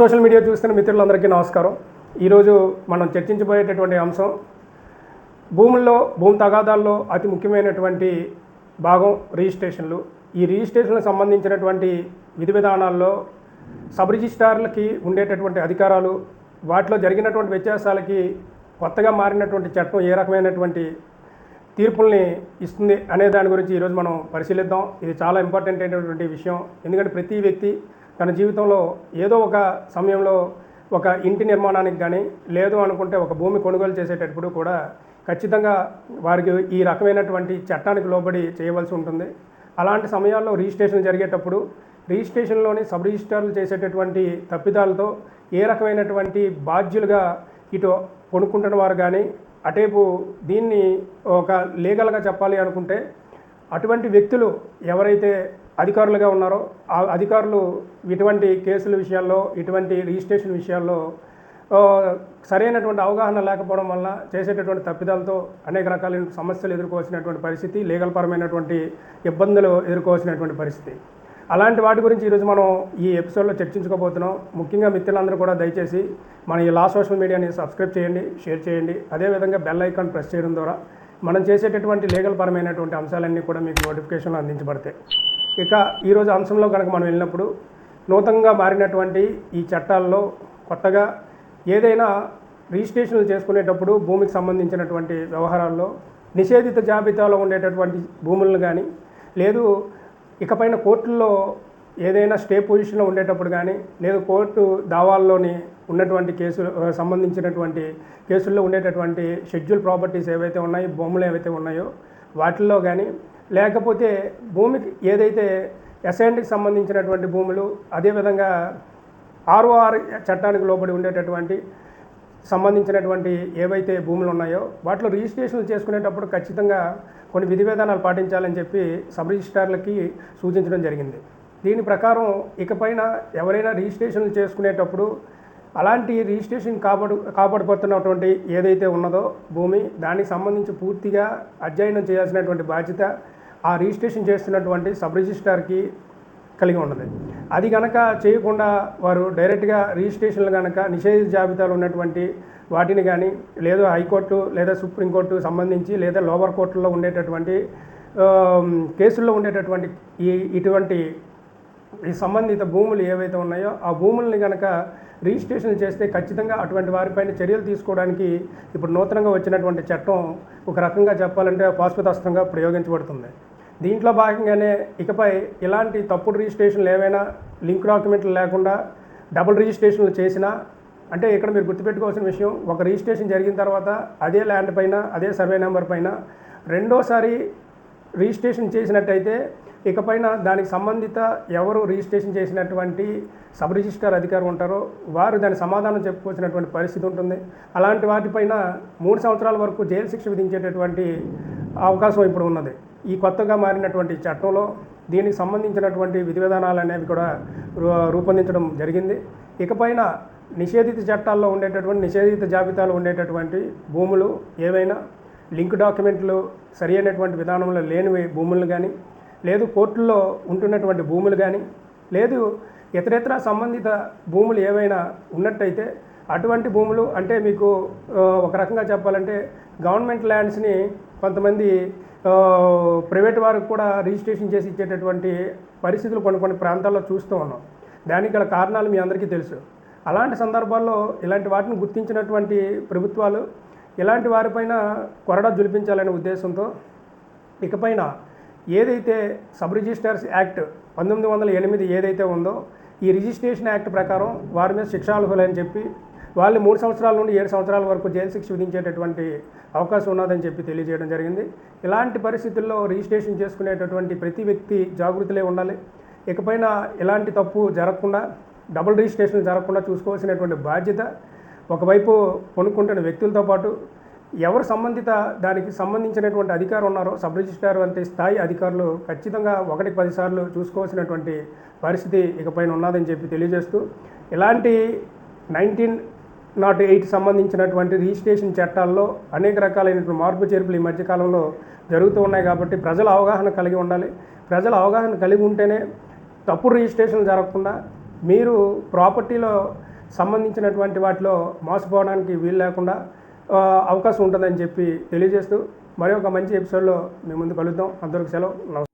Social media చూస్తున్న మిత్రులందరికీ నమస్కారం. ఈరోజు మనం చర్చించబోయేటటువంటి అంశం భూముల్లో భూమి తగాదాల్లో అతి ముఖ్యమైనటువంటి భాగం రిజిస్ట్రేషన్లు. ఈ రిజిస్ట్రేషన్లకు సంబంధించినటువంటి విధి విధానాల్లో సబ్ రిజిస్ట్రార్లకి ఉండేటటువంటి అధికారాలు, వాటిలో జరిగినటువంటి వ్యత్యాసాలకి కొత్తగా మారినటువంటి చట్టం ఏ రకమైనటువంటి తీర్పుల్ని ఇస్తుంది అనే దాని గురించి ఈరోజు మనం పరిశీలిద్దాం. ఇది చాలా ఇంపార్టెంట్ అయినటువంటి విషయం. ఎందుకంటే ప్రతి వ్యక్తి తన జీవితంలో ఏదో ఒక సమయంలో ఒక ఇంటి నిర్మాణానికి కానీ లేదు అనుకుంటే ఒక భూమి కొనుగోలు చేసేటప్పుడు కూడా ఖచ్చితంగా వారికి ఈ రకమైనటువంటి చట్టానికి లోబడి చేయవలసి ఉంటుంది. అలాంటి సమయాల్లో రిజిస్ట్రేషన్ జరిగేటప్పుడు రిజిస్ట్రేషన్లోని సబ్ రిజిస్ట్రార్లు చేసేటటువంటి తప్పిదాలతో ఏ రకమైనటువంటి బాధ్యులుగా ఇటు కొనుక్కుంటున్న వారు కానీ అటేపు దీన్ని ఒక లీగల్గా చెప్పాలి అనుకుంటే అటువంటి వ్యక్తులు ఎవరైతే అధికారులుగా ఉన్నారో ఆ అధికారులు ఇటువంటి కేసుల విషయాల్లో, ఇటువంటి రిజిస్ట్రేషన్ విషయాల్లో సరైనటువంటి అవగాహన లేకపోవడం వల్ల చేసేటటువంటి తప్పిదాలతో అనేక రకాలైన సమస్యలు ఎదుర్కోవాల్సినటువంటి పరిస్థితి, లీగల్ పరమైనటువంటి ఇబ్బందులు ఎదుర్కోవాల్సినటువంటి పరిస్థితి. అలాంటి వాటి గురించి ఈరోజు మనం ఈ ఎపిసోడ్లో చర్చించుకోబోతున్నాం. ముఖ్యంగా మిత్రులందరూ కూడా దయచేసి మన ఈ లా సోషల్ మీడియాని సబ్స్క్రైబ్ చేయండి, షేర్ చేయండి. అదేవిధంగా బెల్ ఐకాన్ ప్రెస్ చేయడం ద్వారా మనం చేసేటటువంటి లీగల్ పరమైనటువంటి అంశాలన్నీ కూడా మీకు నోటిఫికేషన్లు అందించబడతాయి. ఇక ఈరోజు అంశంలో కనుక మనం వెళ్ళినప్పుడు నూతనంగా మారినటువంటి ఈ చట్టాల్లో కొత్తగా ఏదైనా రిజిస్ట్రేషన్లు చేసుకునేటప్పుడు భూమికి సంబంధించినటువంటి వ్యవహారాల్లో నిషేధిత జాబితాలో ఉండేటటువంటి భూములను కానీ లేదు ఇకపైన కోర్టుల్లో ఏదైనా స్టే పొజిషన్లో ఉండేటప్పుడు కానీ లేదు కోర్టు దావాల్లోని ఉన్నటువంటి కేసులు సంబంధించినటువంటి కేసుల్లో ఉండేటటువంటి షెడ్యూల్ ప్రాపర్టీస్ ఏవైతే ఉన్నాయో, భూములు ఏవైతే ఉన్నాయో వాటిల్లో కానీ లేకపోతే భూమికి ఏదైతే అసైన్డ్కి సంబంధించినటువంటి భూములు, అదేవిధంగా ఆర్ఓఆర్ చట్టానికి లోబడి ఉండేటటువంటి సంబంధించినటువంటి ఏవైతే భూములు ఉన్నాయో వాటిలో రిజిస్ట్రేషన్లు చేసుకునేటప్పుడు ఖచ్చితంగా కొన్ని విధి విధానాలు పాటించాలని చెప్పి సబ్ రిజిస్ట్రార్లకి సూచించడం జరిగింది. దీని ప్రకారం ఇకపైన ఎవరైనా రిజిస్ట్రేషన్లు చేసుకునేటప్పుడు అలాంటి రిజిస్ట్రేషన్ కాపాడిపోతున్నటువంటి ఏదైతే ఉన్నదో భూమి, దానికి సంబంధించి పూర్తిగా అధ్యయనం చేయాల్సినటువంటి బాధ్యత ఆ రిజిస్ట్రేషన్ చేస్తున్నటువంటి సబ్ రిజిస్ట్రార్కి కలిగి ఉన్నది. అది కనుక చేయకుండా వారు డైరెక్ట్గా రిజిస్ట్రేషన్లు కనుక నిషేధిత జాబితాలు ఉన్నటువంటి వాటిని కానీ లేదా హైకోర్టు లేదా సుప్రీంకోర్టు సంబంధించి లేదా లోవర్ కోర్టుల్లో ఉండేటటువంటి కేసుల్లో ఉండేటటువంటి ఇటువంటి ఈ సంబంధిత భూములు ఏవైతే ఉన్నాయో ఆ భూముల్ని కనుక రిజిస్ట్రేషన్ చేస్తే ఖచ్చితంగా అటువంటి వారిపైన చర్యలు తీసుకోవడానికి ఇప్పుడు నూతనంగా వచ్చినటువంటి చట్టం ఒక రకంగా చెప్పాలంటే పాశుపతాస్త్రంగా ప్రయోగించబడుతుంది. దీంట్లో భాగంగానే ఇకపై ఇలాంటి తప్పుడు రిజిస్ట్రేషన్లు ఏవైనా లింక్ డాక్యుమెంట్లు లేకుండా డబుల్ రిజిస్ట్రేషన్లు చేసినా, అంటే ఇక్కడ మీరు గుర్తుపెట్టుకోవాల్సిన విషయం, ఒక రిజిస్ట్రేషన్ జరిగిన తర్వాత అదే ల్యాండ్ పైన అదే సర్వే నెంబర్ పైన రెండోసారి రిజిస్ట్రేషన్ చేసినట్టయితే ఇకపైన దానికి సంబంధిత ఎవరు రిజిస్ట్రేషన్ చేసినటువంటి సబ్ రిజిస్ట్రార్ అధికారులు ఉంటారో వారు దాని సమాధానం చెప్పుకోవాల్సినటువంటి పరిస్థితి ఉంటుంది. అలాంటి వాటిపైన 3 సంవత్సరాల వరకు జైలు శిక్ష విధించేటటువంటి అవకాశం ఇప్పుడు ఉన్నది. ఈ కొత్తగా మారినటువంటి చట్టంలో దీనికి సంబంధించినటువంటి విధి విధానాలు అనేవి కూడా రూపొందించడం జరిగింది. ఇకపైన నిషేధిత చట్టాల్లో ఉండేటటువంటి నిషేధిత జాబితాలో ఉండేటటువంటి భూములు ఏవైనా లింక్ డాక్యుమెంట్లు సరి అయినటువంటి విధానంలో లేనివి భూములు కానీ లేదు కోర్టుల్లో ఉంటున్నటువంటి భూములు కానీ లేదు ఇతరేతర సంబంధిత భూములు ఏవైనా ఉన్నట్టయితే అటువంటి భూములు, అంటే మీకు ఒక రకంగా చెప్పాలంటే గవర్నమెంట్ ల్యాండ్స్ని కొంతమంది ప్రైవేట్ వారికి కూడా రిజిస్ట్రేషన్ చేసి ఇచ్చేటటువంటి పరిస్థితులు కొన్ని ప్రాంతాల్లో చూస్తూ ఉన్నాం. దానికి గల కారణాలు మీ అందరికీ తెలుసు. అలాంటి సందర్భాల్లో ఇలాంటి వాటిని గుర్తించినటువంటి ప్రభుత్వాలు ఇలాంటి వారిపైన కొరడా జులిపించాలనే ఉద్దేశంతో ఇకపైన ఏదైతే సబ్ రిజిస్ట్రార్స్ యాక్ట్ 1908 ఏదైతే ఉందో ఈ రిజిస్ట్రేషన్ యాక్ట్ ప్రకారం వారి మీద శిక్షార్హులని చెప్పి వాళ్ళు 3 సంవత్సరాల నుండి 7 సంవత్సరాల వరకు జైలు శిక్ష విధించేటటువంటి అవకాశం ఉన్నదని చెప్పి తెలియజేయడం జరిగింది. ఇలాంటి పరిస్థితుల్లో రిజిస్ట్రేషన్ చేసుకునేటటువంటి ప్రతి వ్యక్తి జాగృతిలో ఉండాలి. ఇకపైన ఇలాంటి తప్పు జరగకుండా, డబుల్ రిజిస్ట్రేషన్ జరగకుండా చూసుకోవాల్సినటువంటి బాధ్యత ఒకవైపు కొనుక్కుంటున్న వ్యక్తులతో పాటు ఎవరు సంబంధిత దానికి సంబంధించినటువంటి అధికారులు ఉన్నారో సబ్ రిజిస్ట్రార్ వంటి స్థాయి అధికారులు ఖచ్చితంగా 1-10 సార్లు చూసుకోవాల్సినటువంటి పరిస్థితి ఇకపైన ఉన్నదని చెప్పి తెలియజేస్తూ ఇలాంటి 1908 సంబంధించినటువంటి రిజిస్ట్రేషన్ చట్టాల్లో అనేక రకాలైనటువంటి మార్పు చేర్పులు ఈ మధ్యకాలంలో జరుగుతూ ఉన్నాయి. కాబట్టి ప్రజల అవగాహన కలిగి ఉండాలి. ప్రజల అవగాహన కలిగి ఉంటేనే తప్పుడు రిజిస్ట్రేషన్ జరగకుండా మీరు ప్రాపర్టీలో సంబంధించినటువంటి వాటిలో మోసపోవడానికి వీలు లేకుండా అవకాశం ఉంటుందని చెప్పి తెలియజేస్తూ మరి ఒక మంచి ఎపిసోడ్లో మీ ముందు కలుద్దాం. అందరికీ సెలవు. నమస్కారం.